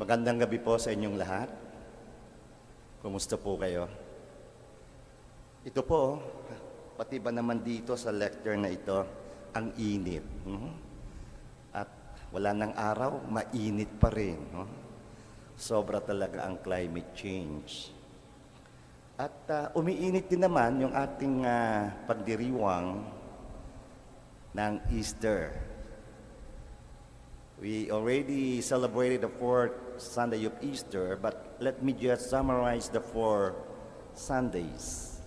Magandang gabi po sa inyong lahat. Kumusta po kayo? Ito po, pati ba naman dito sa lecture na ito, ang init. At wala nang araw, mainit pa rin. Sobra talaga ang climate change. At umiinit din naman yung ating pagdiriwang ng Easter. We already celebrated the fourth Sunday of Easter, but let me just summarize the 4 Sundays.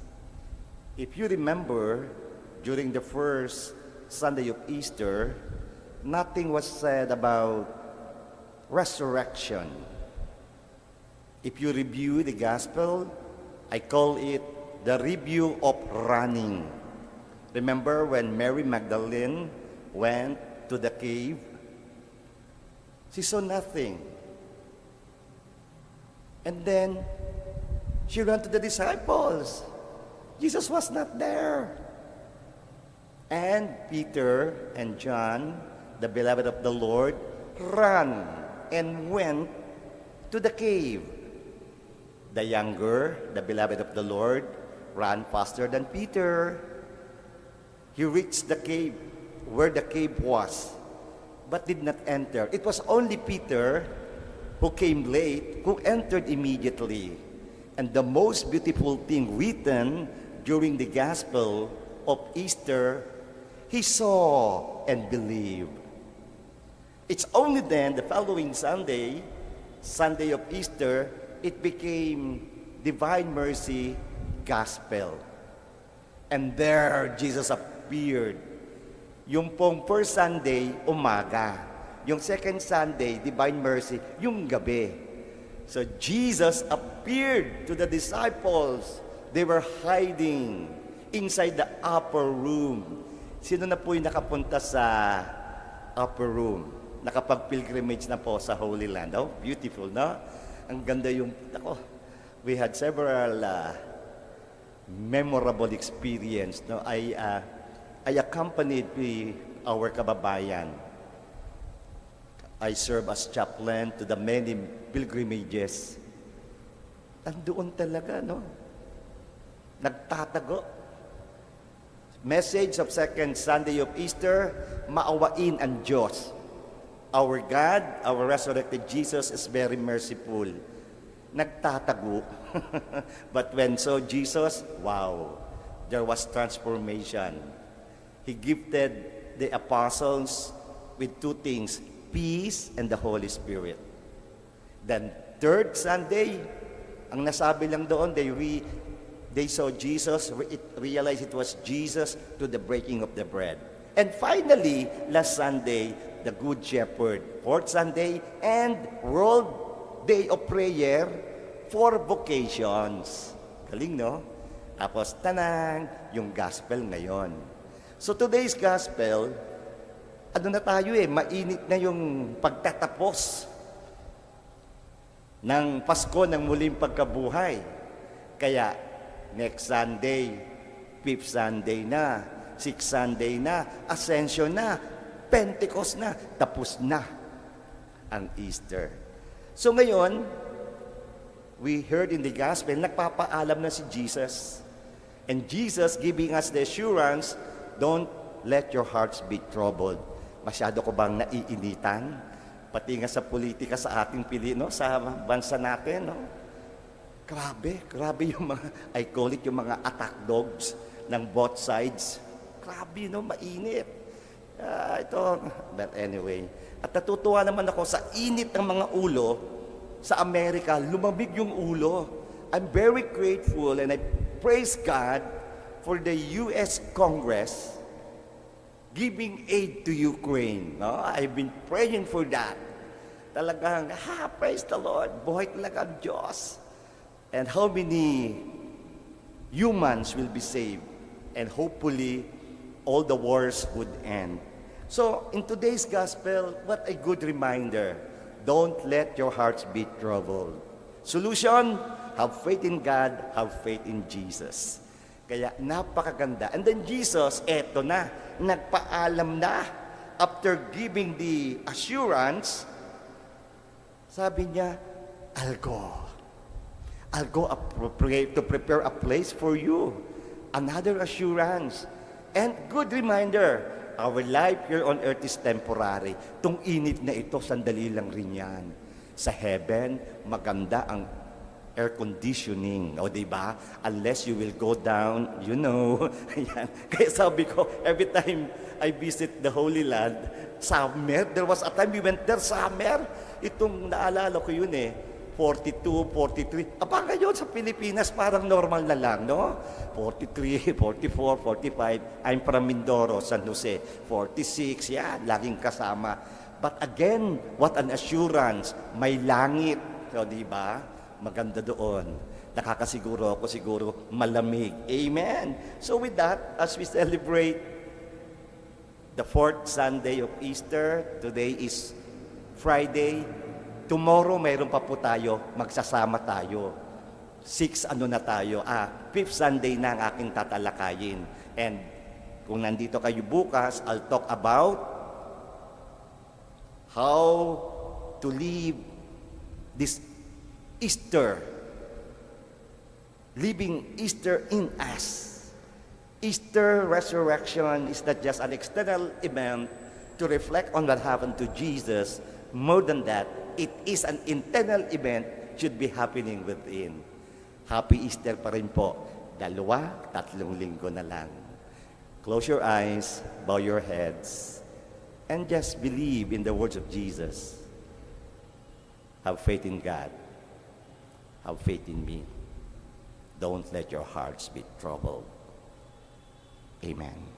If you remember, during the first Sunday of Easter, nothing was said about resurrection. If you review the gospel, I call it the review of running. Remember when Mary Magdalene went to the cave? She saw nothing. And then, she ran to the disciples. Jesus was not there. And Peter and John, the beloved of the Lord, ran and went to the cave. The younger, the beloved of the Lord, ran faster than Peter. He reached the cave, where the cave was, but did not enter. It was only Peter who came late, who entered immediately. And the most beautiful thing written during the gospel of Easter, he saw and believed. It's only then, the following Sunday, Sunday of Easter, it became Divine Mercy Gospel. And there, Jesus appeared. Yung pong first Sunday, umaga. Yung second Sunday, Divine Mercy, yung gabi. So Jesus appeared to the disciples. They were hiding inside the upper room. Sino na po yung nakapunta sa upper room? Nakapag-pilgrimage na po sa Holy Land. Oh, beautiful, no? Ang ganda yung, we had several memorable experience. No? I accompanied our kababayan. I serve as chaplain to the many pilgrimages. Nandoon talaga, no? Nagtatago. Message of second Sunday of Easter, maawain ang Diyos. Our God, our resurrected Jesus is very merciful. Nagtatago. But when saw Jesus, wow, there was transformation. He gifted the apostles with 2 things, peace and the Holy Spirit. Then third Sunday, ang nasabi lang doon, they saw Jesus, realized it was Jesus to the breaking of the bread. And finally, last Sunday, the Good Shepherd. Fourth Sunday, and World Day of Prayer for vocations. Galing, no? Tapos, tanang, yung gospel ngayon. So today's gospel, ano na tayo mainit na yung pagtatapos ng Pasko ng muling pagkabuhay. Kaya, next Sunday, 5th Sunday na, 6th Sunday na, Ascension na, Pentecost na, tapos na ang Easter. So ngayon, we heard in the gospel, nagpapaalam na si Jesus. And Jesus giving us the assurance, don't let your hearts be troubled. Masyado ko bang naiinitan? Pati nga sa politika sa ating Pilipino, sa bansa natin, no? Grabe yung mga, I call it yung mga attack dogs ng both sides. Grabe, no? Mainit. But anyway. At natutuwa naman ako sa init ng mga ulo sa Amerika, lumamig yung ulo. I'm very grateful and I praise God for the U.S. Congress giving aid to Ukraine. No? I've been praying for that. Talagang, praise the Lord. Buhay talaga ang Diyos. And how many humans will be saved? And hopefully, all the wars would end. So, in today's gospel, what a good reminder. Don't let your hearts be troubled. Solution, have faith in God, have faith in Jesus. Kaya napakaganda. And then Jesus, eto na, nagpaalam na after giving the assurance Sabi niya, I'll go. I'll go to prepare a place for you. Another assurance. And good reminder, our life here on earth is temporary. Tung init na ito, sandali lang rin yan. Sa heaven, maganda ang air conditioning. O, diba? Unless you will go down, you know. Ayan. Kaya sabi ko, every time I visit the Holy Land, summer, there was a time we went there, summer. Itong naalala ko yun 42, 43. Aba ngayon sa Pilipinas, parang normal na lang, no? 43, 44, 45. I'm from Mindoro, San Jose. 46, yan, laging kasama. But again, what an assurance. May langit. So, di ba? Maganda doon. Nakakasiguro ako siguro malamig. Amen. So with that, as we celebrate the 4th Sunday of Easter, today is Friday. Tomorrow, mayroon pa po tayo, magsasama tayo. 5th Sunday na ang aking tatalakayin. And kung nandito kayo bukas, I'll talk about how to live this Easter. Living Easter in us. Easter resurrection is not just an external event to reflect on what happened to Jesus. More than that, it is an internal event should be happening within. Happy Easter pa rin po. 2-3 linggo na lang. Close your eyes, bow your heads, and just believe in the words of Jesus. Have faith in God. Have faith in me. Don't let your hearts be troubled. Amen.